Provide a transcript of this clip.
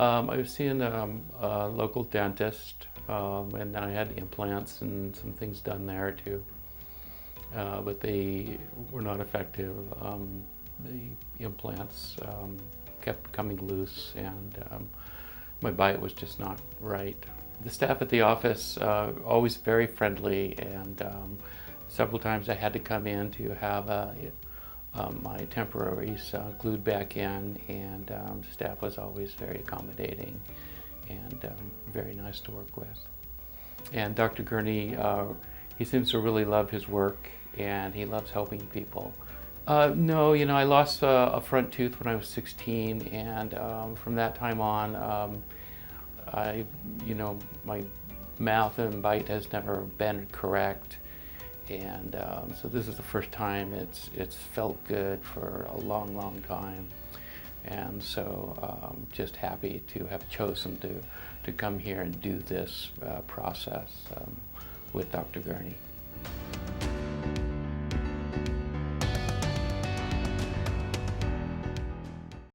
I was seeing a local dentist, and I had implants and some things done there too, but they were not effective. The implants kept coming loose, and my bite was just not right. The staff at the office always very friendly, and several times I had to come in to have my temporaries glued back in, and staff was always very accommodating and very nice to work with. And Dr. Gurney, he seems to really love his work, and he loves helping people. No, I lost a front tooth when I was 16, and from that time on, my mouth and bite has never been correct. And so this is the first time it's felt good for a long, long time. And so just happy to have chosen to come here and do this process with Dr. Gurney.